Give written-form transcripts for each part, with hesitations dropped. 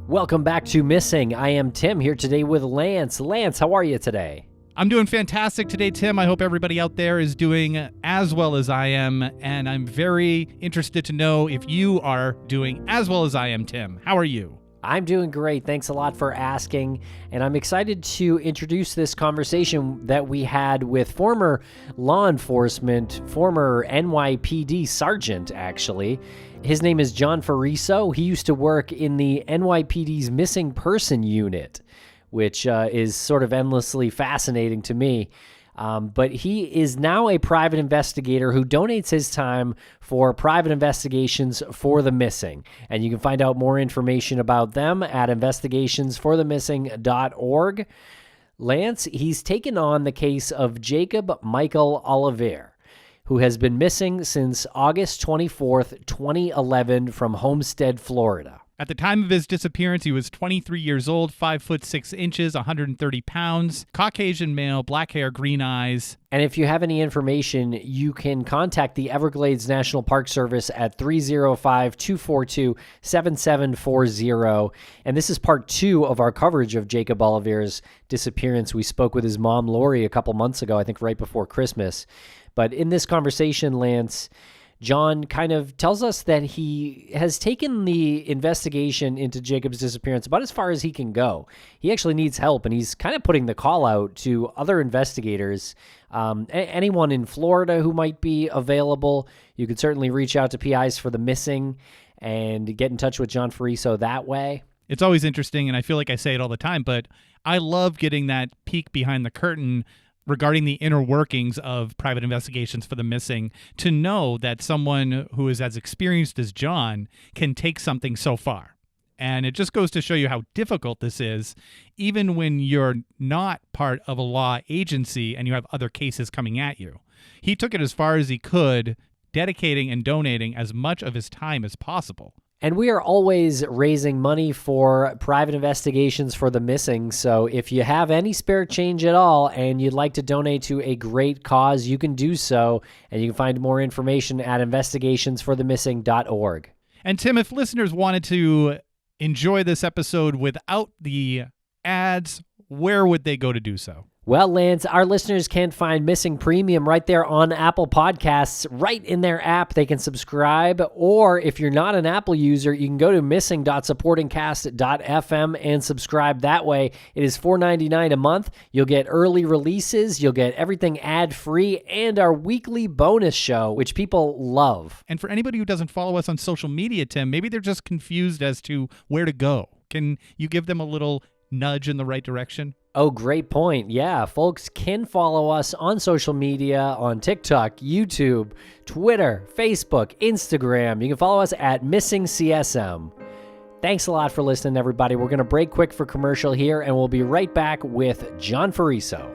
Welcome back to Missing. I am Tim here today with Lance. Lance, how are you today? I'm doing fantastic today, Tim. I hope everybody out there is doing as well as I am, and I'm very interested to know if you are doing as well as I am, Tim. How are you? I'm doing great. Thanks a lot for asking. And I'm excited to introduce this conversation that we had with former law enforcement, former NYPD sergeant, actually. His name is John Ferriso. He used to work in the NYPD's missing person unit, which is sort of endlessly fascinating to me. But he is now a private investigator who donates his time for private investigations for the missing. And you can find out more information about them at investigationsforthemissing.org. Lance, he's taken on the case of Jacob Michael Olivier, who has been missing since August 24th, 2011 from Homestead, Florida. At the time of his disappearance, he was 23 years old, 5 foot 6 inches, 130 pounds, Caucasian male, black hair, green eyes. And if you have any information, you can contact the Everglades National Park Service at 305-242-7740. And this is part 2 of our coverage of Jacob Olivier's disappearance. We spoke with his mom, Laurie, a couple months ago, I think right before Christmas. But in this conversation, Lance, John kind of tells us that he has taken the investigation into Jacob's disappearance about as far as he can go. He actually needs help, and he's kind of putting the call out to other investigators. Anyone in Florida who might be available, you could certainly reach out to PIs for the missing and get in touch with John Ferriso that way. It's always interesting, and I feel like I say it all the time, but I love getting that peek behind the curtain regarding the inner workings of private investigations for the missing, to know that someone who is as experienced as John can take something so far. And it just goes to show you how difficult this is, even when you're not part of a law agency and you have other cases coming at you. He took it as far as he could, dedicating and donating as much of his time as possible. And we are always raising money for private investigations for the missing. So if you have any spare change at all and you'd like to donate to a great cause, you can do so. And you can find more information at investigationsforthemissing.org. And Tim, if listeners wanted to enjoy this episode without the ads, where would they go to do so? Well, Lance, our listeners can find Missing Premium right there on Apple Podcasts, right in their app. They can subscribe, or if you're not an Apple user, you can go to missing.supportingcast.fm and subscribe that way. It is $4.99 a month. You'll get early releases, you'll get everything ad-free, and our weekly bonus show, which people love. And for anybody who doesn't follow us on social media, Tim, maybe they're just confused as to where to go. Can you give them a little nudge in the right direction? Oh, great point. Yeah, folks can follow us on social media, on TikTok, YouTube, Twitter, Facebook, Instagram. You can follow us at Missing CSM. Thanks a lot for listening, everybody. We're going to break quick for commercial here, and we'll be right back with John Ferriso.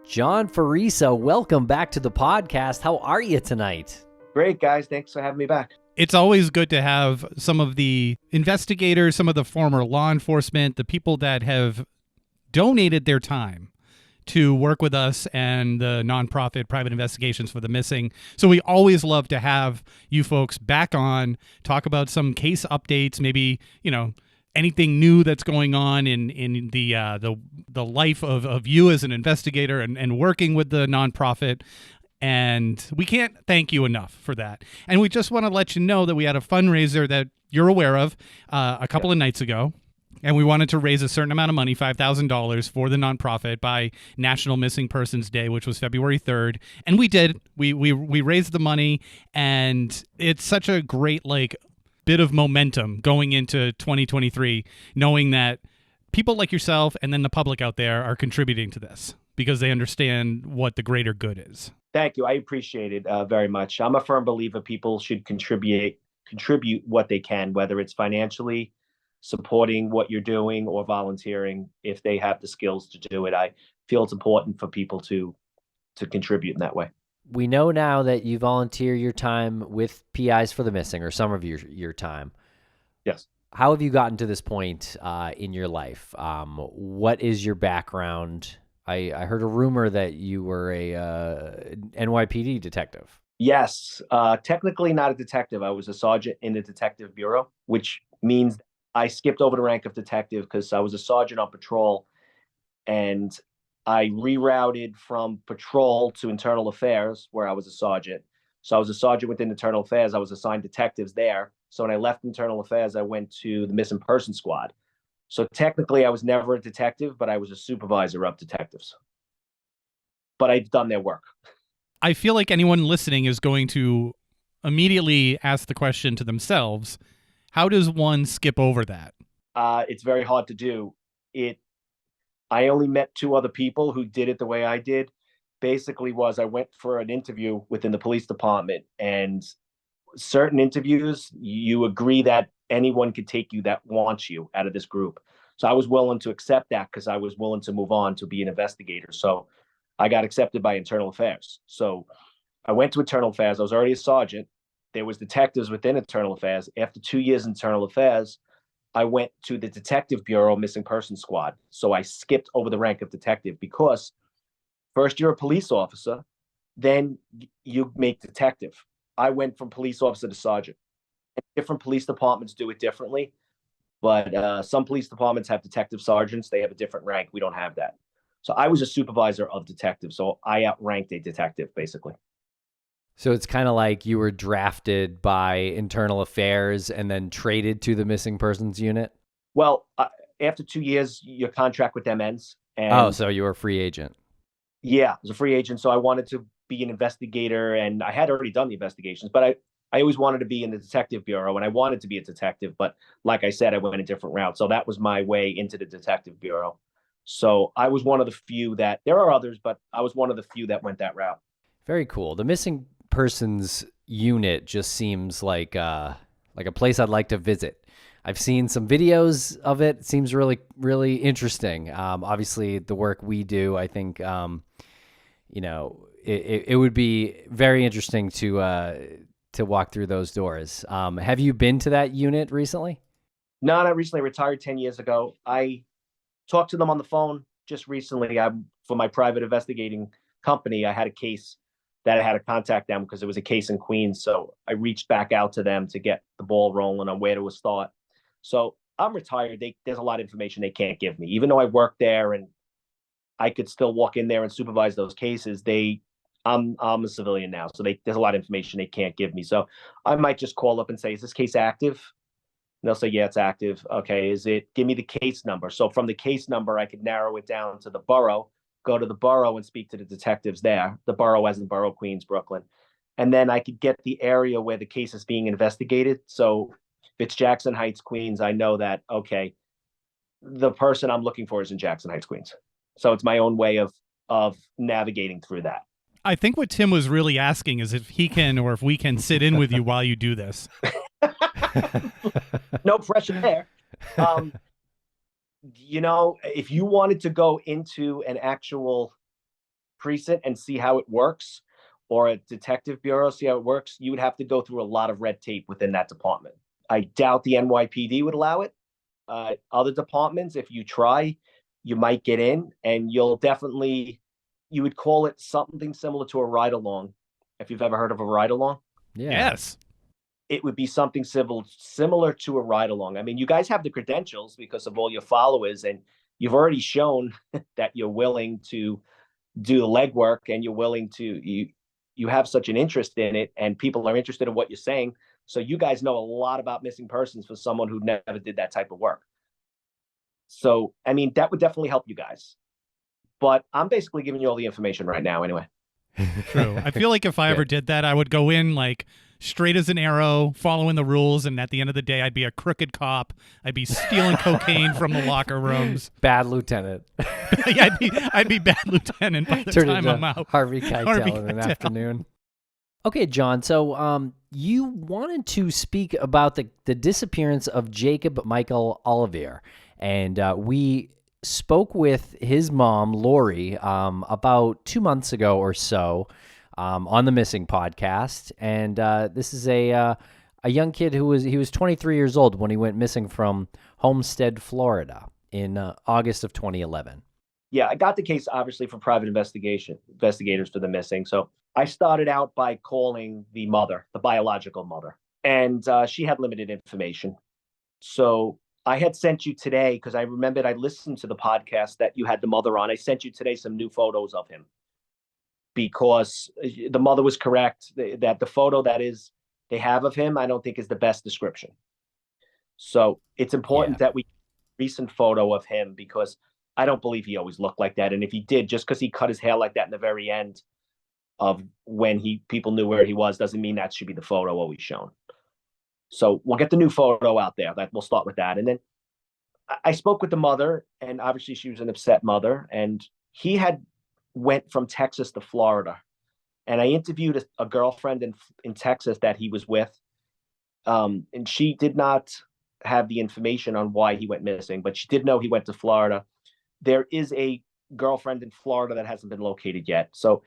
John Ferriso, welcome back to the podcast. How are you tonight? Great, guys. Thanks for having me back. It's always good to have some of the investigators, some of the former law enforcement, the people that have donated their time to work with us and the nonprofit Private Investigations for the Missing. So we always love to have you folks back on, talk about some case updates, maybe, anything new that's going on in the life of you as an investigator and working with the nonprofit. And we can't thank you enough for that. And we just want to let you know that we had a fundraiser that you're aware of a couple of nights ago. And we wanted to raise a certain amount of money, $5,000, for the nonprofit by National Missing Persons Day, which was February 3rd. And we did. We raised the money, and it's such a great, bit of momentum going into 2023, knowing that people like yourself and then the public out there are contributing to this because they understand what the greater good is. Thank you. I appreciate it very much. I'm a firm believer people should contribute what they can, whether it's financially supporting what you're doing or volunteering if they have the skills to do it. I feel it's important for people to contribute in that way. We know now that you volunteer your time with PIs for the Missing, or some of your time. Yes. how have you gotten to this point in your life? What is your background? I heard a rumor that you were a NYPD detective. Yes, technically not a detective. I was a sergeant in the detective bureau, which means I skipped over the rank of detective because I was a sergeant on patrol, and I rerouted from patrol to internal affairs where I was a sergeant. So I was a sergeant within internal affairs. I was assigned detectives there. So when I left internal affairs, I went to the missing person squad. So technically I was never a detective, but I was a supervisor of detectives. But I've done their work. I feel like anyone listening is going to immediately ask the question to themselves, how does one skip over that? It's very hard to do. I only met two other people who did it the way I did. Basically was I went for an interview within the police department, and certain interviews, you agree that anyone could take you that wants you out of this group. So I was willing to accept that because I was willing to move on to be an investigator. So I got accepted by internal affairs. So I went to internal affairs. I was already a sergeant. There was detectives within internal affairs. After 2 years in internal affairs, I went to the detective bureau missing person squad. So I skipped over the rank of detective because first you're a police officer, then you make detective. I went from police officer to sergeant. Different police departments do it differently, but some police departments have detective sergeants. They have a different rank. We don't have that. So I was a supervisor of detectives. So I outranked a detective, basically. So it's kind of like you were drafted by internal affairs and then traded to the missing persons unit. Well, after 2 years, your contract with them ends. And So you were a free agent. yeah, I was a free agent. So I wanted to be an investigator, and I had already done the investigations, but I always wanted to be in the detective bureau, and I wanted to be a detective. But like I said, I went a different route. So that was my way into the detective bureau. So I was one of the few that, there are others, but I was one of the few that went that route. Very cool. The missing persons unit just seems like a place I'd like to visit. I've seen some videos of it. It seems really, really interesting. Obviously, the work we do, I think, it would be very interesting to walk through those doors. Have you been to that unit recently? No, not recently. I retired 10 years ago. I talked to them on the phone just recently. For my private investigating company, I had a case that I had to contact them because it was a case in Queens. So I reached back out to them to get the ball rolling on where to start. So I'm retired. There's a lot of information they can't give me. Even though I worked there and I could still walk in there and supervise those cases, I'm a civilian now. So there's a lot of information they can't give me. So I might just call up and say, is this case active? And they'll say, yeah, it's active. Okay, give me the case number. So from the case number, I could narrow it down to the borough, go to the borough and speak to the detectives there. The borough as in Borough, Queens, Brooklyn. And then I could get the area where the case is being investigated. So if it's Jackson Heights, Queens, I know that, okay, the person I'm looking for is in Jackson Heights, Queens. So it's my own way of navigating through that. I think what Tim was really asking is if he can or if we can sit in with you while you do this. No pressure there. If you wanted to go into an actual precinct and see how it works, or a detective bureau, see how it works, you would have to go through a lot of red tape within that department. I doubt the NYPD would allow it. Other departments, if you try, you might get in, and you would call it something similar to a ride-along. If you've ever heard of a ride-along. Yeah. Yes. It would be something similar to a ride-along. I mean, you guys have the credentials because of all your followers, and you've already shown that you're willing to do the legwork, and you're willing to, you have such an interest in it, and people are interested in what you're saying. So you guys know a lot about missing persons for someone who never did that type of work. So, I mean, that would definitely help you guys. But I'm basically giving you all the information right now anyway. True. I feel like if I ever did that, I would go in like straight as an arrow, following the rules, and at the end of the day, I'd be a crooked cop. I'd be stealing cocaine from the locker rooms. Bad lieutenant. Yeah, I'd be bad lieutenant by the time I'm out. Harvey Keitel in an afternoon. Okay, John. So you wanted to speak about the disappearance of Jacob Michael Olivier, and we spoke with his mom, Laurie, about 2 months ago or so on the Missing podcast. And this is a a young kid who was 23 years old when he went missing from Homestead, Florida in August of 2011. Yeah, I got the case obviously from private investigators for the missing. So I started out by calling the mother, the biological mother, and she had limited information. So I had sent you today, because I remembered I listened to the podcast that you had the mother on. I sent you today some new photos of him, because the mother was correct that the photo that is they have of him, I don't think is the best description. So it's important that we recent photo of him, because I don't believe he always looked like that. And if he did, just because he cut his hair like that in the very end of when people knew where he was, doesn't mean that should be the photo always shown. So we'll get the new photo out there. We'll start with that. And then I spoke with the mother, and obviously she was an upset mother, and he had went from Texas to Florida. And I interviewed a girlfriend in Texas that he was with. And she did not have the information on why he went missing, but she did know he went to Florida. There is a girlfriend in Florida that hasn't been located yet. So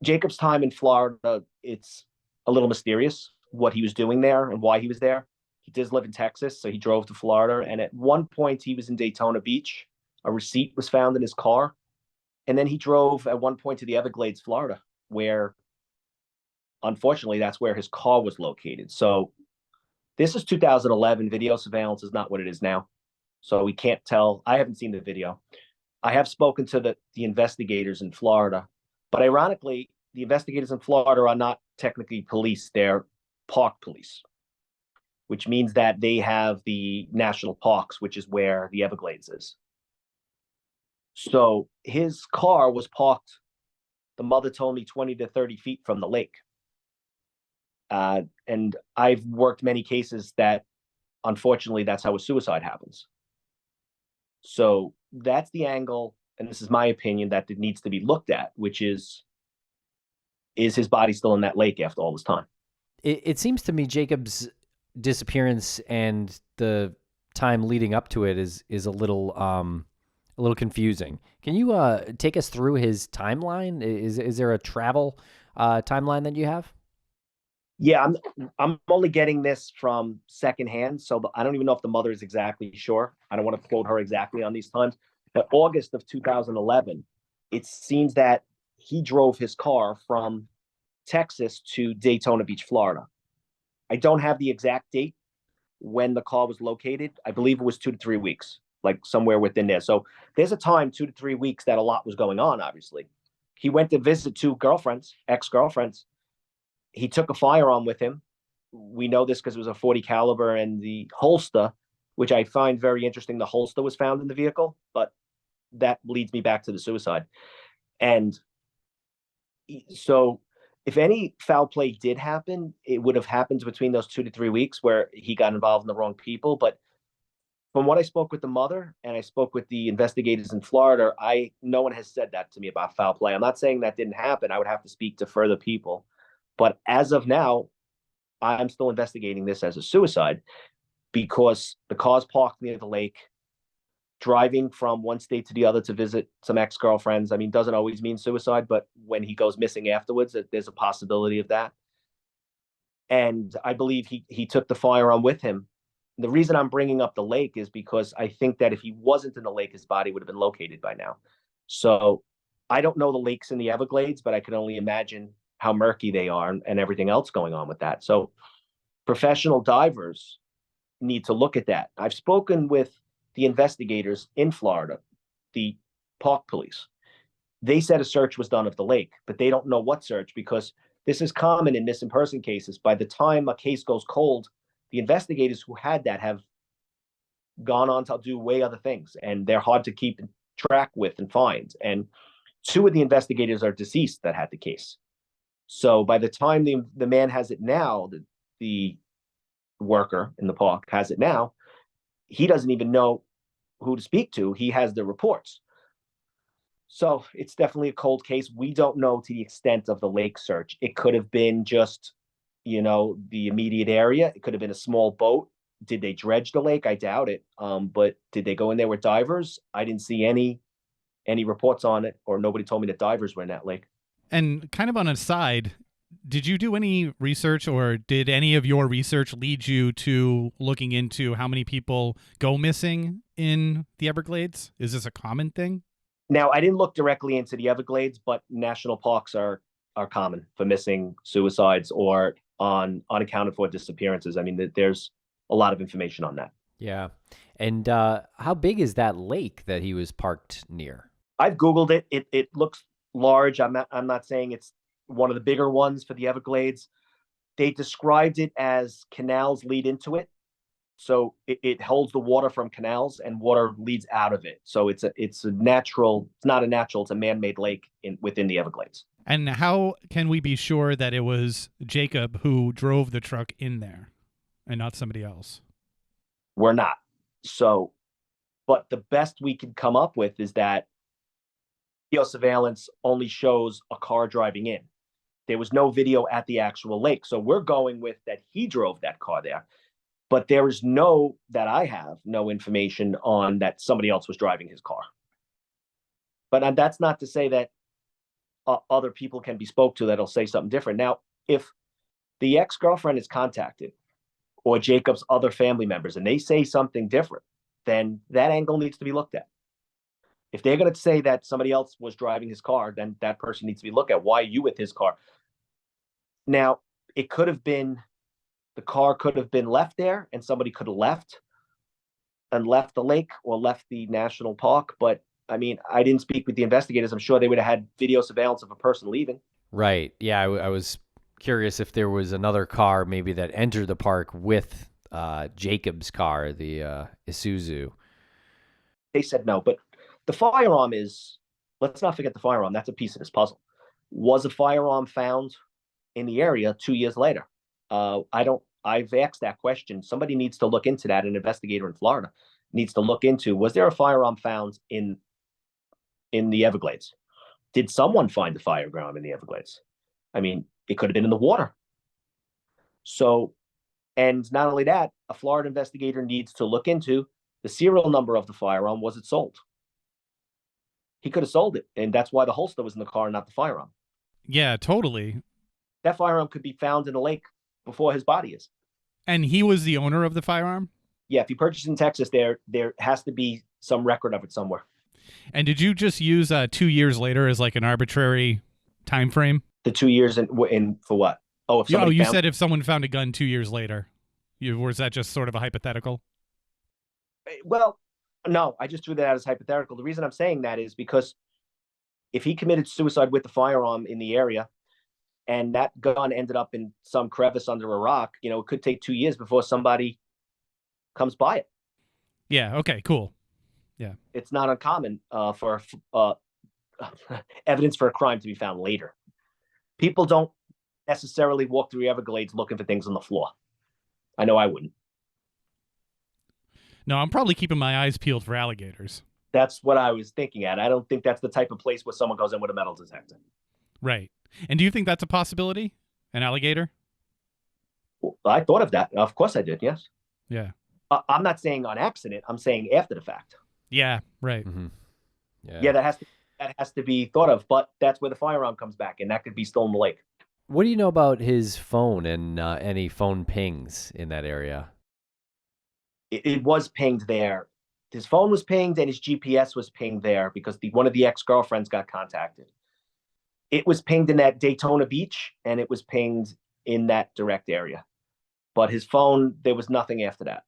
Jacob's time in Florida, it's a little mysterious what he was doing there and why he was there. He does live in Texas, so he drove to Florida. And at one point, he was in Daytona Beach. A receipt was found in his car. And then he drove at one point to the Everglades, Florida, where, unfortunately, that's where his car was located. So this is 2011. Video surveillance is not what it is now. So we can't tell. I haven't seen the video. I have spoken to the investigators in Florida. But ironically, the investigators in Florida are not technically police. They're park police, which means that they have the national parks, which is where the Everglades is. So his car was parked, the mother told me, 20 to 30 feet from the lake. And I've worked many cases that, unfortunately, that's how a suicide happens. So that's the angle, and this is my opinion, that it needs to be looked at, which is his body still in that lake after all this time? It seems to me Jacob's disappearance and the time leading up to it is a little confusing. Can you take us through his timeline? Is there a travel timeline that you have? Yeah, I'm only getting this from secondhand, so I don't even know if the mother is exactly sure. I don't want to quote her exactly on these times. But August of 2011, it seems that he drove his car from Texas to Daytona Beach, Florida. I don't have the exact date when the car was located. I believe it was 2 to 3 weeks, like somewhere within there. So there's a time, 2 to 3 weeks, that a lot was going on, obviously. He went to visit two girlfriends, ex-girlfriends. He took a firearm with him. We know this because it was a .40 caliber, and the holster, which I find very interesting, the holster was found in the vehicle, but that leads me back to the suicide. And so if any foul play did happen, it would have happened between those 2 to 3 weeks where he got involved in the wrong people. But from what I spoke with the mother and I spoke with the investigators in Florida, no one has said that to me about foul play. I'm not saying that didn't happen. I would have to speak to further people. But as of now, I'm still investigating this as a suicide, because the car's parked near the lake. Driving from one state to the other to visit some ex-girlfriends, I mean, doesn't always mean suicide, but when he goes missing afterwards, there's a possibility of that. And I believe he took the firearm with him. The reason I'm bringing up the lake is because I think that if he wasn't in the lake, his body would have been located by now. So I don't know the lakes in the Everglades, but I can only imagine how murky they are and everything else going on with that. So professional divers need to look at that. I've spoken with the investigators in Florida, the park police. They said a search was done of the lake, but they don't know what search, because this is common in missing person cases. By the time a case goes cold, the investigators who had that have gone on to do way other things, and they're hard to keep track with and find. And two of the investigators are deceased that had the case. So by the time the man has it now, the worker in the park has it now, he doesn't even know who to speak to. He has the reports. So it's definitely a cold case. We don't know to the extent of the lake search. It could have been just, the immediate area. It could have been a small boat. Did they dredge the lake? I doubt it. But did they go in there with divers? I didn't see any reports on it, or nobody told me that divers were in that lake. And kind of on a side, Did you do any research, or did any of your research lead you to looking into how many people go missing in the Everglades? Is this a common thing? Now, I didn't look directly into the Everglades, but national parks are common for missing, suicides, or on unaccounted for disappearances. I mean, there's a lot of information on that. Yeah. And how big is that lake that he was parked near? I've Googled it. It looks large. I'm not saying it's one of the bigger ones for the Everglades. They described it as canals lead into it. So it holds the water from canals and water leads out of it. So it's a natural, it's not a natural, it's a man-made lake within the Everglades. And how can we be sure that it was Jacob who drove the truck in there and not somebody else? We're not. So, but the best we could come up with is that video surveillance only shows a car driving in. There was no video at the actual lake. So we're going with that he drove that car there. But there is that I have no information on that somebody else was driving his car. But that's not to say that other people can be spoke to that'll say something different. Now, if the ex-girlfriend is contacted or Jacob's other family members and they say something different, then that angle needs to be looked at. If they're going to say that somebody else was driving his car, then that person needs to be looked at. Why are you with his car? Now, it could have been, the car could have been left there and somebody could have left the lake or left the national park. But I mean, I didn't speak with the investigators. I'm sure they would have had video surveillance of a person leaving. Right. Yeah, I was curious if there was another car maybe that entered the park with Jacob's car, the Isuzu. They said no, but the firearm is, let's not forget the firearm. That's a piece of this puzzle. Was a firearm found in the area 2 years later? I've asked that question. Somebody needs to look into that. An investigator in Florida needs to look into, was there a firearm found in the Everglades? Did someone find the firearm in the Everglades? I mean, it could have been in the water. So, and not only that, a Florida investigator needs to look into the serial number of the firearm. Was it sold? He could have sold it, and that's why the holster was in the car, not the firearm. Yeah, totally. That firearm could be found in the lake before his body is. And he was the owner of the firearm? Yeah, if you purchase in Texas, there has to be some record of it somewhere. And did you just use 2 years later as like an arbitrary time frame? The 2 years in for what? Oh, if you said if someone found a gun 2 years later. Or is that just sort of a hypothetical? Well, no, I just threw that out as hypothetical. The reason I'm saying that is because if he committed suicide with the firearm in the area and that gun ended up in some crevice under a rock, it could take 2 years before somebody comes by it. Yeah, okay, cool. Yeah. It's not uncommon for evidence for a crime to be found later. People don't necessarily walk through the Everglades looking for things on the floor. I know I wouldn't. No, I'm probably keeping my eyes peeled for alligators. That's what I was thinking at. I don't think that's the type of place where someone goes in with a metal detector. Right. And do you think that's a possibility? An alligator? Well, I thought of that. Of course I did, yes. Yeah. I'm not saying on accident. I'm saying after the fact. Yeah, right. Mm-hmm. Yeah, that has to be thought of. But that's where the firearm comes back, and that could be still in the lake. What do you know about his phone and any phone pings in that area? It was pinged there. His phone was pinged and his GPS was pinged there because one of the ex-girlfriends got contacted. It was pinged in that Daytona Beach and it was pinged in that direct area. But his phone, there was nothing after that.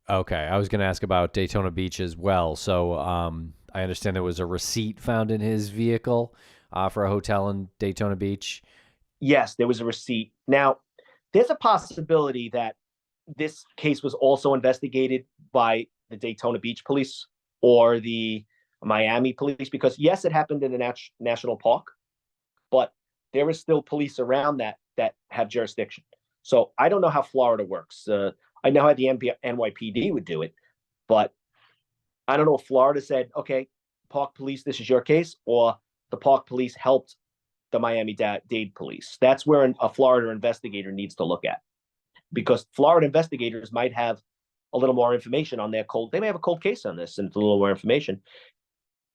Okay, I was going to ask about Daytona Beach as well. So I understand there was a receipt found in his vehicle for a hotel in Daytona Beach. Yes, there was a receipt. Now, there's a possibility that this case was also investigated by the Daytona Beach police or the Miami police, because yes, it happened in a national park, but there is still police around that have jurisdiction. So I don't know how Florida works. I know how the NYPD would do it, but I don't know if Florida said, okay, park police, this is your case, or the park police helped the Miami-Dade police. That's where a Florida investigator needs to look at, because Florida investigators might have a little more information on they may have a cold case on this and a little more information.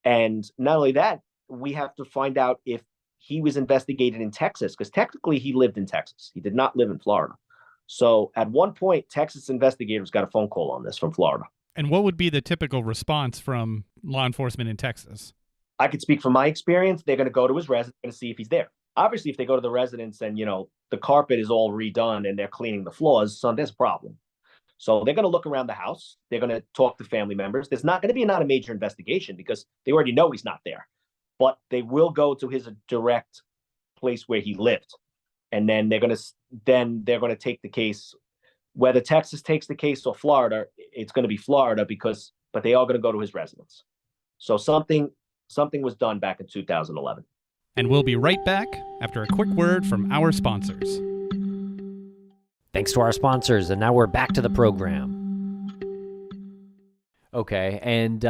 And not only that, we have to find out if he was investigated in Texas because technically he lived in Texas. He did not live in Florida. So at one point, Texas investigators got a phone call on this from Florida. And what would be the typical response from law enforcement in Texas? I could speak from my experience. They're going to go to his residence to see if he's there. Obviously, if they go to the residence and, the carpet is all redone and they're cleaning the floors, so there's a problem. So they're going to look around the house. They're going to talk to family members. There's not going to be not a major investigation because they already know he's not there. But they will go to his direct place where he lived. And then they're going to take the case. Whether Texas takes the case or Florida, it's going to be Florida but they are going to go to his residence. So something was done back in 2011. And we'll be right back after a quick word from our sponsors. Thanks to our sponsors, and now we're back to the program. Okay, and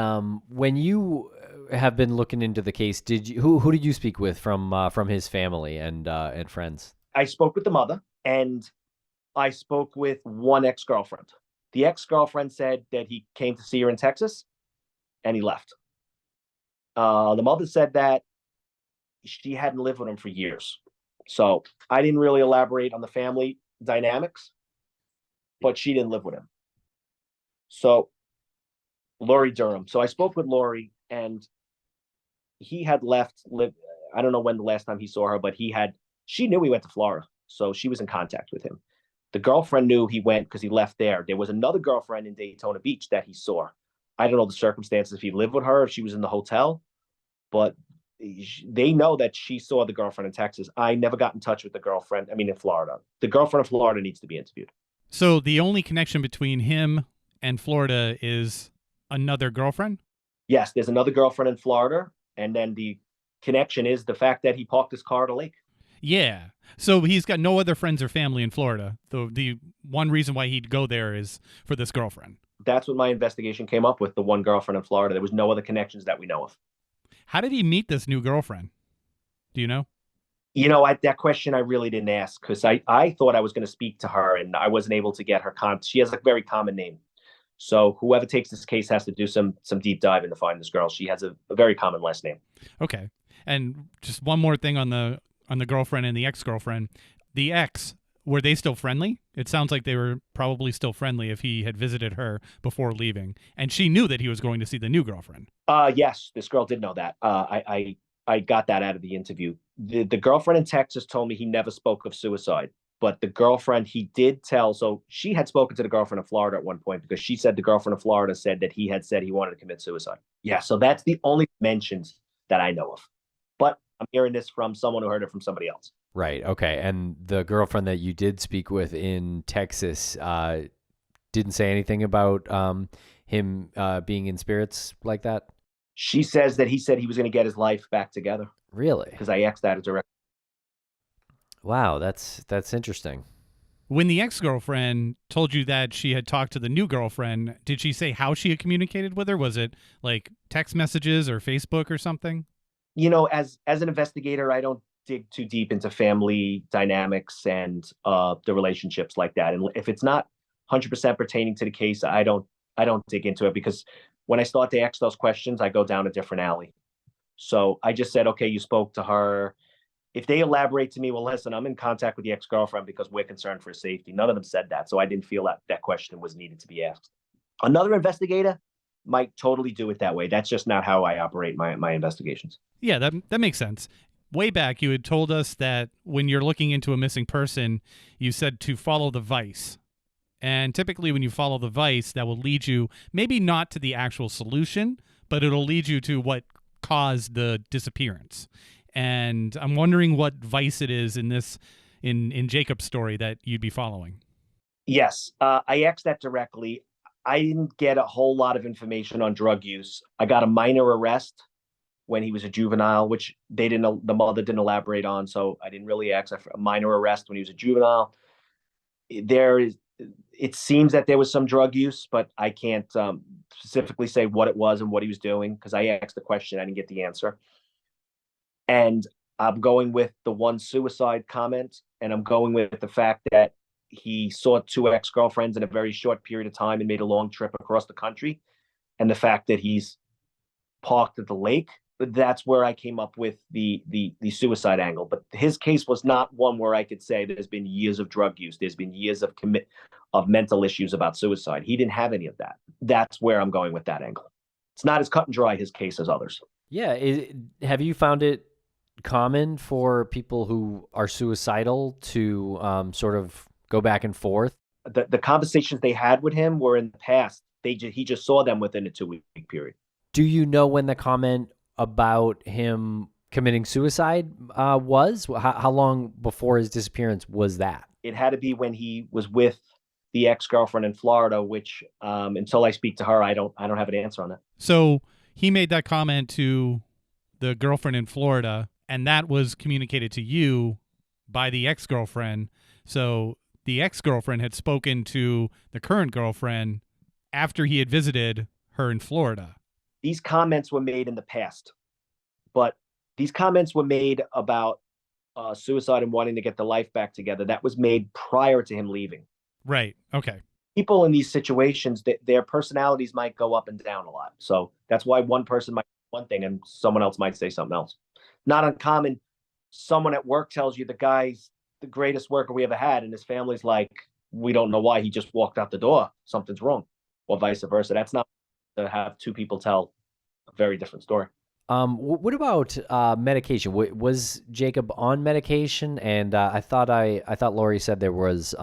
when you have been looking into the case, who did you speak with from his family and friends? I spoke with the mother, and I spoke with one ex-girlfriend. The ex-girlfriend said that he came to see her in Texas, and he left. The mother said that she hadn't lived with him for years. So I didn't really elaborate on the family dynamics, but she didn't live with him. So Laurie Durham. So I spoke with Laurie, and he had lived. I don't know when the last time he saw her, but she knew he went to Florida. So she was in contact with him. The girlfriend knew he went because he left there. There was another girlfriend in Daytona Beach that he saw. I don't know the circumstances, if he lived with her, if she was in the hotel, but they know that she saw the girlfriend in Texas. I never got in touch with the girlfriend. In Florida. The girlfriend in Florida needs to be interviewed. So the only connection between him and Florida is another girlfriend? Yes, there's another girlfriend in Florida, and then the connection is the fact that he parked his car at a lake. Yeah. So he's got no other friends or family in Florida. The one reason why he'd go there is for this girlfriend. That's what my investigation came up with, the one girlfriend in Florida. There was no other connections that we know of. How did he meet this new girlfriend? Do you know? That question I really didn't ask because I thought I was going to speak to her and I wasn't able to get her. She has a very common name. So whoever takes this case has to do some deep dive to find this girl. She has a very common last name. Okay. And just one more thing on the girlfriend and the ex-girlfriend. The ex, were they still friendly? It sounds like they were probably still friendly if he had visited her before leaving. And she knew that he was going to see the new girlfriend. Yes, this girl did know that. I got that out of the interview. The girlfriend in Texas told me he never spoke of suicide. But the girlfriend he did tell, so she had spoken to the girlfriend of Florida at one point because she said the girlfriend of Florida said that he had said he wanted to commit suicide. Yeah, so that's the only mentions that I know of. But I'm hearing this from someone who heard it from somebody else. Right. Okay. And the girlfriend that you did speak with in Texas didn't say anything about him being in spirits like that? She says that he said he was going to get his life back together. Really? Because I asked that directly. Wow, that's interesting. When the ex-girlfriend told you that she had talked to the new girlfriend, did she say how she had communicated with her? Was it like text messages or Facebook or something? As an investigator, I don't dig too deep into family dynamics and the relationships like that. And if it's not 100% pertaining to the case, I don't dig into it because when I start to ask those questions, I go down a different alley. So I just said, okay, you spoke to her. If they elaborate to me, well, listen, I'm in contact with the ex-girlfriend because we're concerned for safety. None of them said that. So I didn't feel that question was needed to be asked. Another investigator might totally do it that way. That's just not how I operate my investigations. Yeah, that makes sense. Way back, you had told us that when you're looking into a missing person, you said to follow the vice. And typically when you follow the vice, that will lead you maybe not to the actual solution, but it'll lead you to what caused the disappearance. And I'm wondering what vice it is in Jacob's story that you'd be following. Yes, I asked that directly. I didn't get a whole lot of information on drug use. I got a minor arrest when he was a juvenile, which the mother didn't elaborate on. So I didn't really ask for a minor arrest when he was a juvenile. It seems that there was some drug use, but I can't specifically say what it was and what he was doing because I asked the question. I didn't get the answer. And I'm going with the one suicide comment, and I'm going with the fact that he saw two ex-girlfriends in a very short period of time and made a long trip across the country. And the fact that he's parked at the lake But that's where I came up with the suicide angle. But his case was not one where I could say there's been years of drug use, there's been years of mental issues about suicide. He didn't have any of that. That's where I'm going with that angle. It's not as cut and dry his case as others. Yeah. Have you found it common for people who are suicidal to sort of go back and forth? The conversations they had with him were in the past. He just saw them within a 2-week period. Do you know when the comment about him committing suicide was? How long before his disappearance was that? It had to be when he was with the ex-girlfriend in Florida, which until I speak to her, I don't have an answer on that. So he made that comment to the girlfriend in Florida, and that was communicated to you by the ex-girlfriend. So the ex-girlfriend had spoken to the current girlfriend after he had visited her in Florida. These comments were made in the past, but these comments were made about suicide and wanting to get the life back together. That was made prior to him leaving. Right. Okay. People in these situations, their personalities might go up and down a lot. So that's why one person might say one thing and someone else might say something else. Not uncommon. Someone at work tells you the guy's the greatest worker we ever had, and his family's like, we don't know why he just walked out the door. Something's wrong, or vice versa. That's not to have two people tell a very different story. What about medication? Was Jacob on medication? And I thought Laurie said there was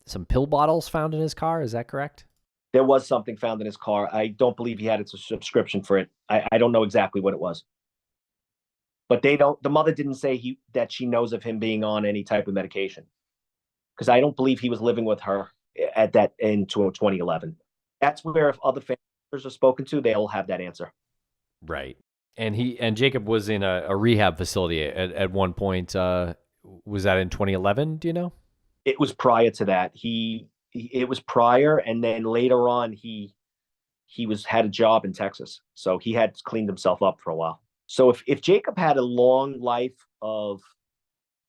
some pill bottles found in his car. Is that correct? There was something found in his car. I don't believe he had a subscription for it. I don't know exactly what it was. But the mother didn't say that she knows of him being on any type of medication. Because I don't believe he was living with her in 2011. That's where if other family members are spoken to, they'll have that answer. Right. And Jacob was in a rehab facility at one point. Was that in 2011? Do you know? It was prior to that. It was prior, and then later on he had a job in Texas, so he had cleaned himself up for a while. So if Jacob had a long life of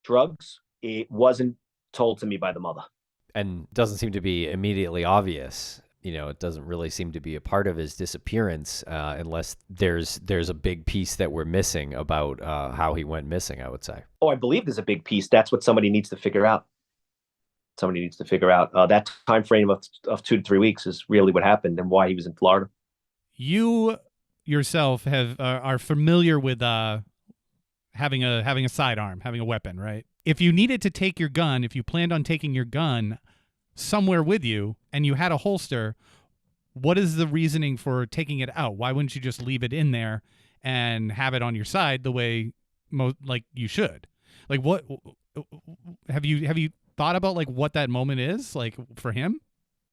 drugs, it wasn't told to me by the mother, and doesn't seem to be immediately obvious. It doesn't really seem to be a part of his disappearance unless there's a big piece that we're missing about how he went missing, I would say. Oh, I believe there's a big piece. That's what somebody needs to figure out. That time frame of 2 to 3 weeks is really what happened and why he was in Florida. You yourself are familiar with having a sidearm, having a weapon, right? If you needed to take your gun, if you planned on taking your gun somewhere with you and you had a holster, what is the reasoning for taking it out? Why wouldn't you just leave it in there and have it on your side the way like you should? Like, what have you thought about, like, what that moment is like for him?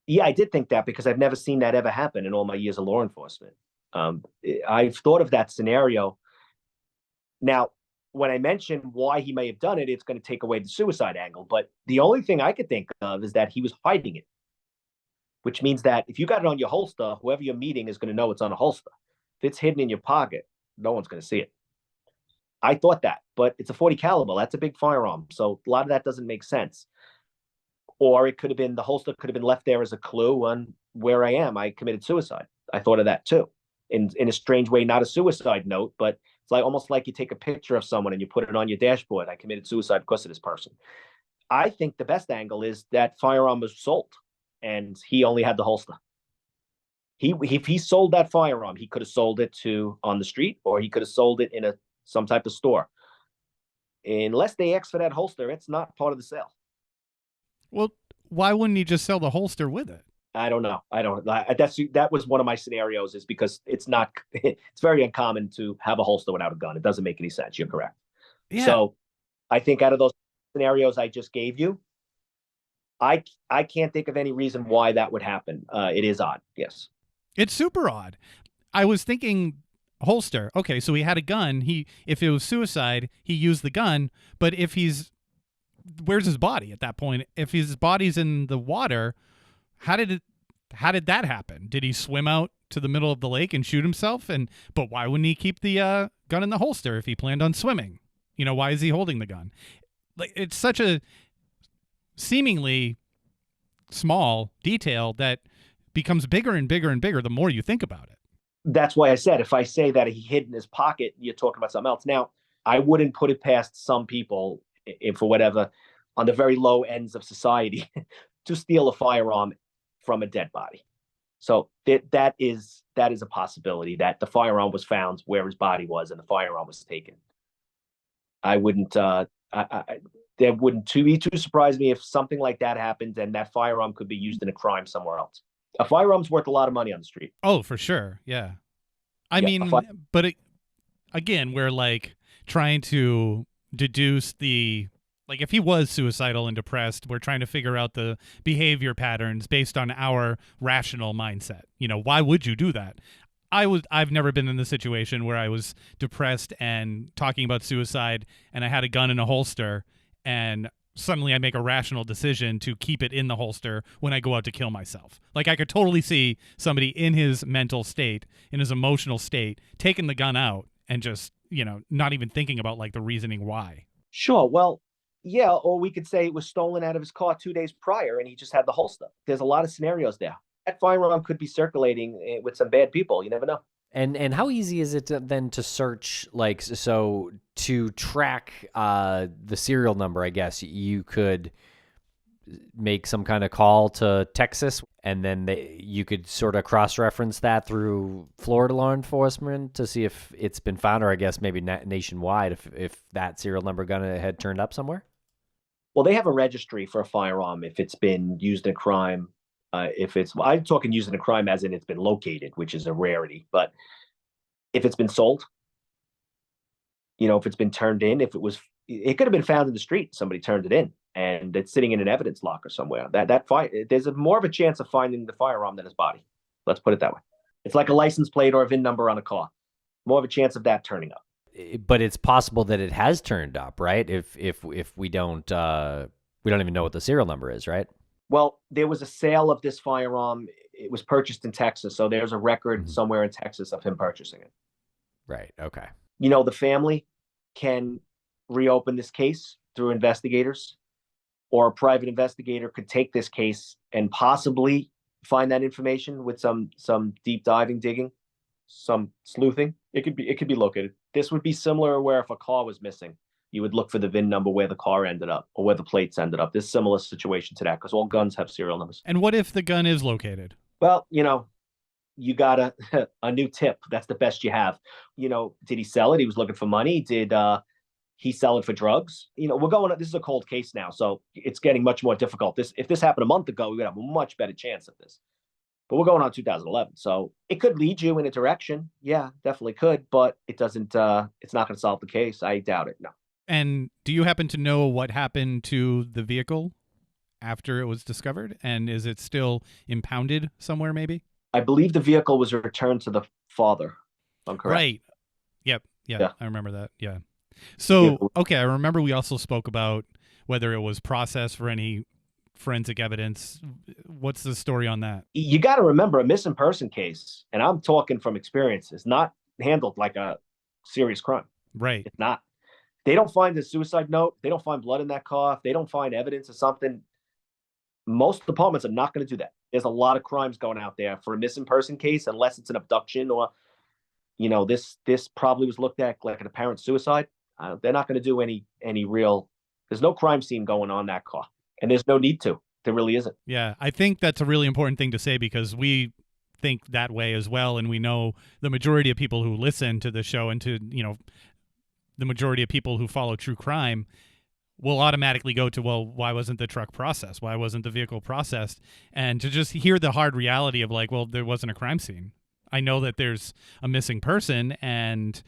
Yeah, I did think that because I've never seen that ever happen in all my years of law enforcement. I've thought of that scenario. Now, when I mentioned why he may have done it, it's going to take away the suicide angle. But the only thing I could think of is that he was hiding it, which means that if you got it on your holster, whoever you're meeting is going to know it's on a holster. If it's hidden in your pocket, no one's going to see it. I thought that, but it's a .40 caliber. That's a big firearm. So a lot of that doesn't make sense. Or it could have been, the holster could have been left there as a clue on where I am. I committed suicide. I thought of that too. In a strange way, not a suicide note, but it's like almost like you take a picture of someone and you put it on your dashboard. I committed suicide because of this person. I think the best angle is that firearm was sold and he only had the holster. If he sold that firearm, he could have sold it on the street, or he could have sold it in some type of store. Unless they ask for that holster, it's not part of the sale. Well, why wouldn't he just sell the holster with it? I don't know. That was one of my scenarios, is because it's very uncommon to have a holster without a gun. It doesn't make any sense. You're correct. Yeah. So I think out of those scenarios I just gave you, I can't think of any reason why that would happen. It is odd. Yes. It's super odd. I was thinking holster. Okay, so he had a gun. If it was suicide, he used the gun. But where's his body at that point? If his body's in the water, how did that happen? Did he swim out to the middle of the lake and shoot himself? But why wouldn't he keep the gun in the holster if he planned on swimming? Why is he holding the gun? Like, it's such a seemingly small detail that becomes bigger and bigger and bigger the more you think about it. That's why I said, if I say that he hid in his pocket, you're talking about something else. Now, I wouldn't put it past some people, if for whatever, on the very low ends of society, to steal a firearm from a dead body. So that is a possibility, that the firearm was found where his body was and the firearm was taken. I wouldn't. That wouldn't be too surprise me if something like that happened and that firearm could be used in a crime somewhere else. A firearm's worth a lot of money on the street. Oh, for sure. Yeah. I Yeah, mean, but again, we're like trying to deduce like if he was suicidal and depressed, we're trying to figure out the behavior patterns based on our rational mindset. Why would you do that? I've never been in the situation where I was depressed and talking about suicide and I had a gun in a holster and suddenly I make a rational decision to keep it in the holster when I go out to kill myself. Like, I could totally see somebody in his mental state, in his emotional state, taking the gun out and just, not even thinking about like the reasoning why. Sure. Well, yeah. Or we could say it was stolen out of his car 2 days prior and he just had the holster. There's a lot of scenarios there. That firearm could be circulating with some bad people. You never know. And how easy is it then to search, like, so to track the serial number? I guess you could make some kind of call to Texas, and then you could sort of cross-reference that through Florida law enforcement to see if it's been found, or I guess maybe nationwide if that serial number gun had turned up somewhere. Well, they have a registry for a firearm if it's been used in a crime. I'm talking used in a crime as in it's been located, which is a rarity. But if it's been sold, if it's been turned in, it could have been found in the street. Somebody turned it in and it's sitting in an evidence locker somewhere. There's more of a chance of finding the firearm than his body. Let's put it that way. It's like a license plate or a VIN number on a car. More of a chance of that turning up. But it's possible that it has turned up, right? If we don't even know what the serial number is, right? Well, there was a sale of this firearm. It was purchased in Texas, so there's a record somewhere in Texas of him purchasing it. Right. Okay. The family can reopen this case through investigators, or a private investigator could take this case and possibly find that information with some deep diving, digging, some sleuthing. It could be located. This would be similar where if a car was missing, you would look for the VIN number where the car ended up or where the plates ended up. This similar situation to that because all guns have serial numbers. And what if the gun is located? Well, you got a new tip. That's the best you have. Did he sell it? He was looking for money. Did he sell it for drugs? This is a cold case now, so it's getting much more difficult. If this happened a month ago, we would have a much better chance of this. But we're going on 2011, so it could lead you in a direction. Yeah, definitely could, but it doesn't. It's not going to solve the case. I doubt it. No. And do you happen to know what happened to the vehicle after it was discovered? And is it still impounded somewhere, maybe? I believe the vehicle was returned to the father. I'm correct. Right. Yep. Yeah. I remember that. Yeah. So, okay, I remember we also spoke about whether it was processed for any forensic evidence. What's the story on that? You got to remember, a missing person case, and I'm talking from experience, is not handled like a serious crime. Right. It's not. They don't find a suicide note. They don't find blood in that car. If they don't find evidence of something, most departments are not going to do that. There's a lot of crimes going out there for a missing person case, unless it's an abduction or, this probably was looked at like an apparent suicide. They're not going to do any real. There's no crime scene going on that car, and there's no need to. There really isn't. Yeah, I think that's a really important thing to say because we think that way as well, and we know the majority of people who listen to the show and to the majority of people who follow true crime will automatically go to, well, why wasn't the truck processed? Why wasn't the vehicle processed? And to just hear the hard reality of like, well, there wasn't a crime scene. I know that there's a missing person and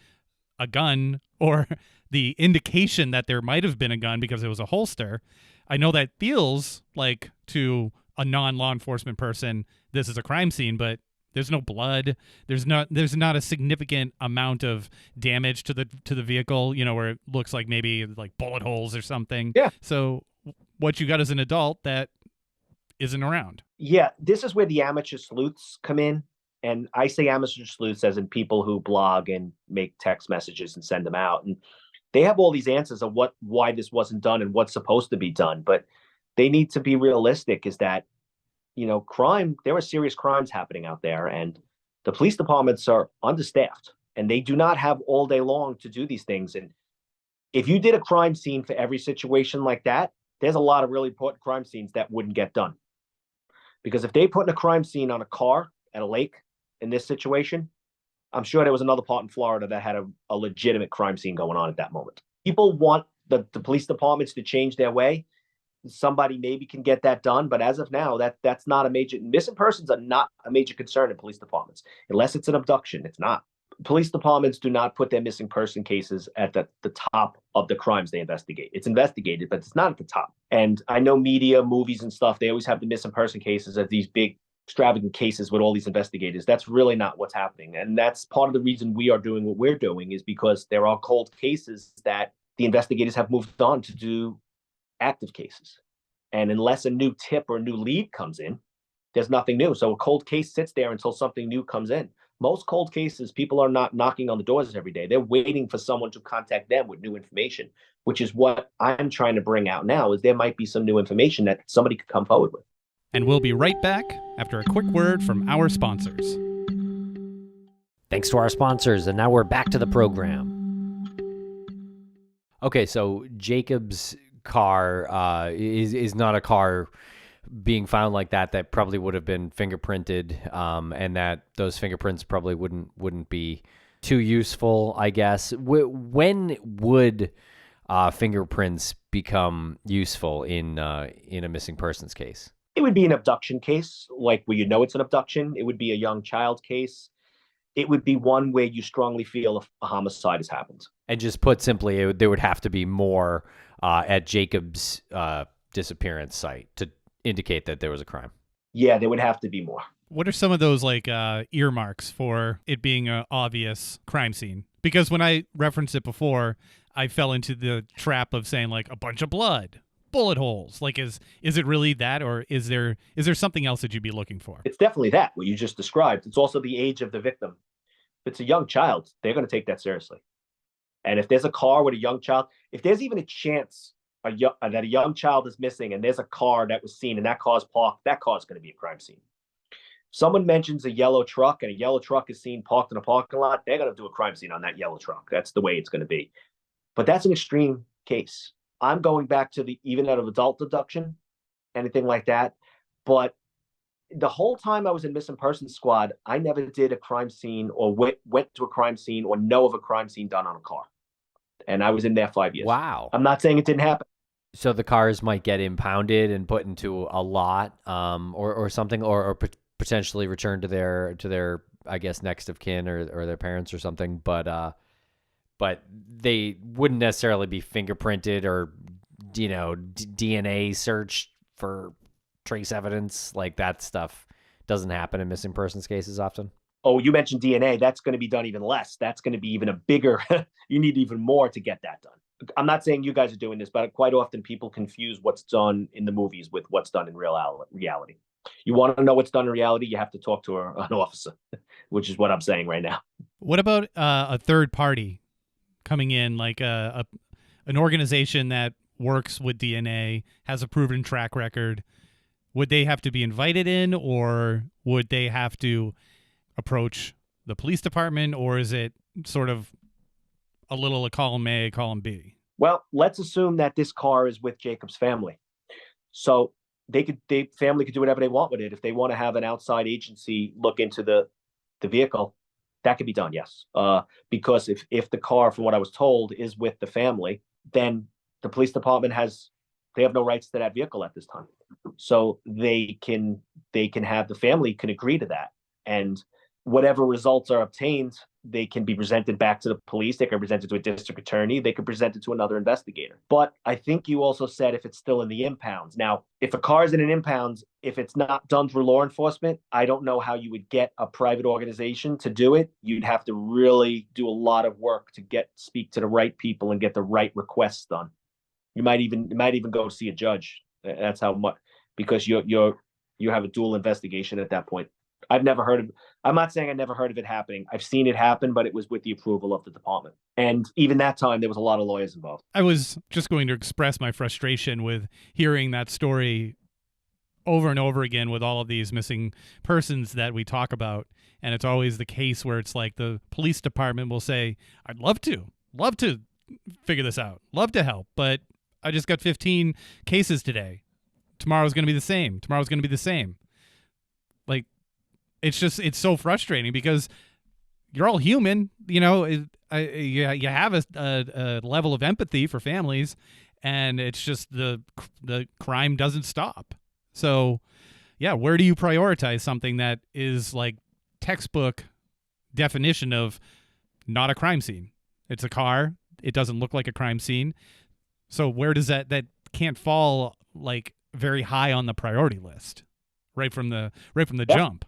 a gun or the indication that there might have been a gun because it was a holster. I know that feels like to a non-law enforcement person, this is a crime scene, but there's no blood. There's not a significant amount of damage to the vehicle, where it looks like maybe like bullet holes or something. Yeah. So what you got as an adult that isn't around. Yeah, this is where the amateur sleuths come in. And I say amateur sleuths as in people who blog and make text messages and send them out. And they have all these answers of why this wasn't done and what's supposed to be done. But they need to be realistic, is that, crime, there are serious crimes happening out there, and The police departments are understaffed and they do not have all day long to do these things. And if you did a crime scene for every situation like that, there's a lot of really important crime scenes that wouldn't get done. Because if they put in a crime scene on a car at a lake in this situation, I'm sure there was another part in Florida that had a legitimate crime scene going on at that moment. People want the police departments to change their way. Somebody maybe can get that done, but as of now, that's not a major. Missing persons are not a major concern in police departments unless it's an abduction. It's not. Police departments do not put their missing person cases at the top of the crimes they investigate. It's investigated, but it's not at the top. And I know media, movies and stuff, they always have the missing person cases as these big extravagant cases with all these investigators. That's really not what's happening. And that's part of the reason we are doing what we're doing, is because there are cold cases that the investigators have moved on to do active cases. And unless a new tip or a new lead comes in, there's nothing new. So a cold case sits there until something new comes in. Most cold cases, people are not knocking on the doors every day. They're waiting for someone to contact them with new information, which is what I'm trying to bring out now, is there might be some new information that somebody could come forward with. And we'll be right back after a quick word from our sponsors. Thanks to our sponsors, and now we're back to the program. Okay, so Jacob's car is not a car being found like that probably would have been fingerprinted, and that those fingerprints probably wouldn't be too useful, I guess. When would fingerprints become useful in a missing persons case? It would be an abduction case, like where you know it's an abduction. It would be a young child case. It would be one where you strongly feel a homicide has happened. And just put simply, there would have to be more at Jacob's disappearance site to indicate that there was a crime. Yeah, there would have to be more. What are some of those earmarks for it being an obvious crime scene? Because when I referenced it before, I fell into the trap of saying like a bunch of blood, bullet holes. Like, is it really that, or is there something else that you'd be looking for? It's definitely that, what you just described. It's also the age of the victim. If it's a young child, they're going to take that seriously. And if there's a car with a young child, if there's even a chance that a young child is missing and there's a car that was seen and that car's parked, that car's going to be a crime scene. If someone mentions a yellow truck and a yellow truck is seen parked in a parking lot, they're going to do a crime scene on that yellow truck. That's the way it's going to be. But that's an extreme case. I'm going back to even out of adult abduction, anything like that. But the whole time I was in Missing Persons Squad, I never did a crime scene or went to a crime scene or know of a crime scene done on a car. And I was in there 5 years. Wow. I'm not saying it didn't happen. So the cars might get impounded and put into a lot, or something, or potentially returned to their I guess next of kin or their parents or something. But they wouldn't necessarily be fingerprinted or DNA searched for trace evidence. Like, that stuff doesn't happen in missing persons cases often. Oh, you mentioned DNA. That's going to be done even less. That's going to be even a bigger, you need even more to get that done. I'm not saying you guys are doing this, but quite often people confuse what's done in the movies with what's done in reality. You want to know what's done in reality, you have to talk to an officer, which is what I'm saying right now. What about a third party coming in, like an organization that works with DNA, has a proven track record? Would they have to be invited in, or would they have to approach the police department, or is it sort of a little a column A, column B? Well, let's assume that this car is with Jacob's family. So family could do whatever they want with it. If they want to have an outside agency look into the vehicle, that could be done, yes. Because if the car, from what I was told, is with the family, then the police department they have no rights to that vehicle at this time. So they can have, the family can agree to that. And whatever results are obtained, they can be presented back to the police. They can present it to a district attorney. They could present it to another investigator. But I think you also said if it's still in the impounds. Now, if a car is in an impound, if it's not done through law enforcement, I don't know how you would get a private organization to do it. You'd have to really do a lot of work to speak to the right people and get the right requests done. You might even go see a judge. That's how much, because you have a dual investigation at that point. I'm not saying I never heard of it happening. I've seen it happen, but it was with the approval of the department. And even that time, there was a lot of lawyers involved. I was just going to express my frustration with hearing that story over and over again with all of these missing persons that we talk about. And it's always the case where it's like the police department will say, I'd love to figure this out, love to help, but I just got 15 cases today. Tomorrow's going to be the same. Tomorrow's going to be the same. Like, it's so frustrating because you're all human, you have a level of empathy for families, and it's just the crime doesn't stop. So, yeah, where do you prioritize something that is like textbook definition of not a crime scene? It's a car. It doesn't look like a crime scene. So where does that can't fall like very high on the priority list right from the jump?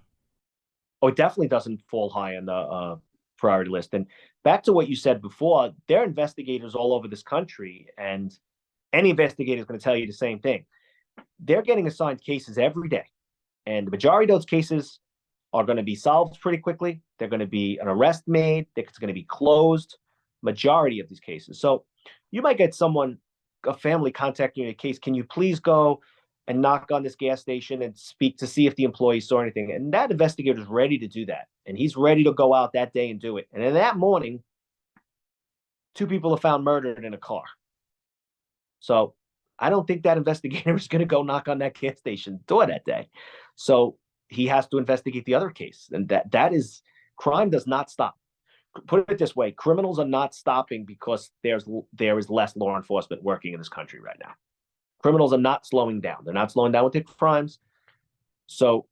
Oh, it definitely doesn't fall high on the priority list. And back to what you said before, there are investigators all over this country, and any investigator is going to tell you the same thing. They're getting assigned cases every day, and the majority of those cases are going to be solved pretty quickly. They're going to be an arrest made. It's going to be closed. Majority of these cases. So you might get a family contacting you in a case. Can you please go and knock on this gas station and speak to see if the employee saw anything? And that investigator is ready to do that. And he's ready to go out that day and do it. And in that morning, 2 people are found murdered in a car. So I don't think that investigator is going to go knock on that gas station door that day. So he has to investigate the other case. And that is, crime does not stop. Put it this way, criminals are not stopping because there is less law enforcement working in this country right now. Criminals are not slowing down. They're not slowing down with their crimes. So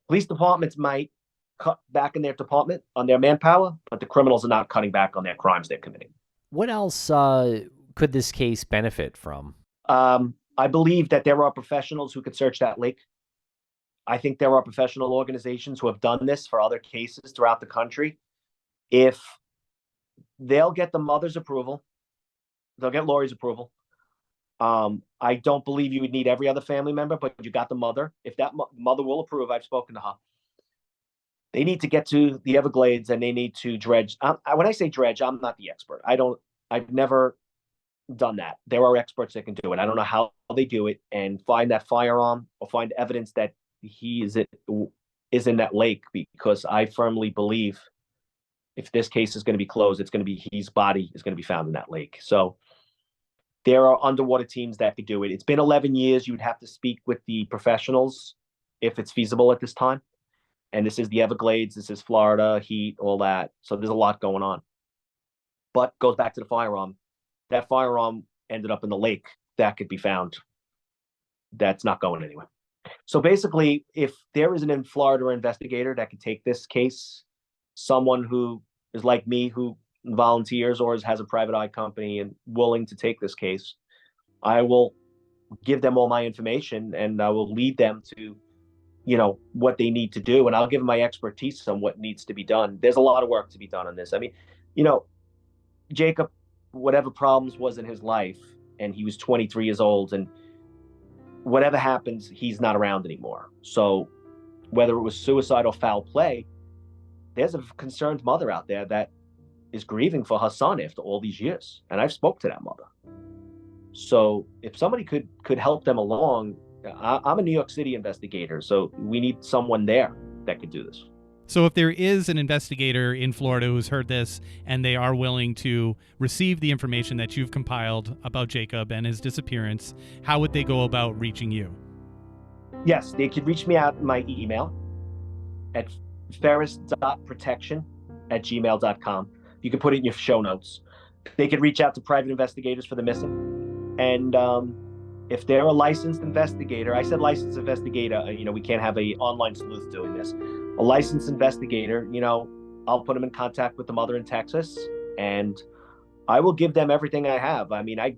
police departments might cut back in their department on their manpower, but the criminals are not cutting back on their crimes they're committing. What else could this case benefit from? I believe that there are professionals who could search that lake. I think there are professional organizations who have done this for other cases throughout the country. If they'll get the mother's approval, they'll get Laurie's approval. I don't believe you would need every other family member, but you got the mother. If that mother will approve, I've spoken to her. They need to get to the Everglades and they need to dredge. When I say dredge, I'm not the expert. I've never done that. There are experts that can do it. I don't know how they do it, and find that firearm or find evidence that he is in that lake, because I firmly believe if this case is going to be closed, it's going to be his body is going to be found in that lake. So there are underwater teams that could do it. It's been 11 years. You would have to speak with the professionals if it's feasible at this time. And this is the Everglades. This is Florida, heat, all that. So there's a lot going on. But goes back to the firearm. That firearm ended up in the lake. That could be found. That's not going anywhere. So basically, if there is an Florida investigator that could take this case, someone who is like me, who volunteers or has a private eye company and willing to take this case, I will give them all my information and I will lead them to, what they need to do. And I'll give them my expertise on what needs to be done. There's a lot of work to be done on this. I mean, Jacob, whatever problems was in his life, and he was 23 years old, and whatever happens, he's not around anymore. So whether it was suicide or foul play, there's a concerned mother out there that is grieving for her son after all these years. And I've spoke to that mother. So if somebody could help them along, I'm a New York City investigator, so we need someone there that could do this. So if there is an investigator in Florida who's heard this and they are willing to receive the information that you've compiled about Jacob and his disappearance, how would they go about reaching you? Yes, they could reach me at my email at ferris.protection@gmail.com. You can put it in your show notes. They could reach out to private investigators for the missing. And if they're a licensed investigator, I said licensed investigator, we can't have a online sleuth doing this. A licensed investigator, I'll put them in contact with the mother in Texas, and I will give them everything I have. I mean, I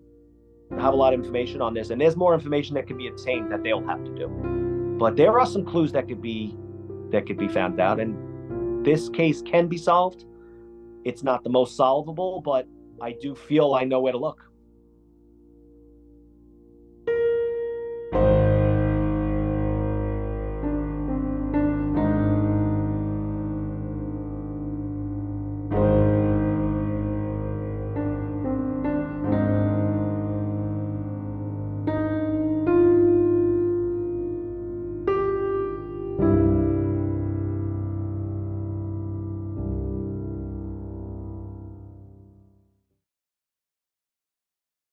have a lot of information on this, and there's more information that can be obtained that they'll have to do. But there are some clues that could be found out, and this case can be solved. It's not the most solvable, but I do feel I know where to look.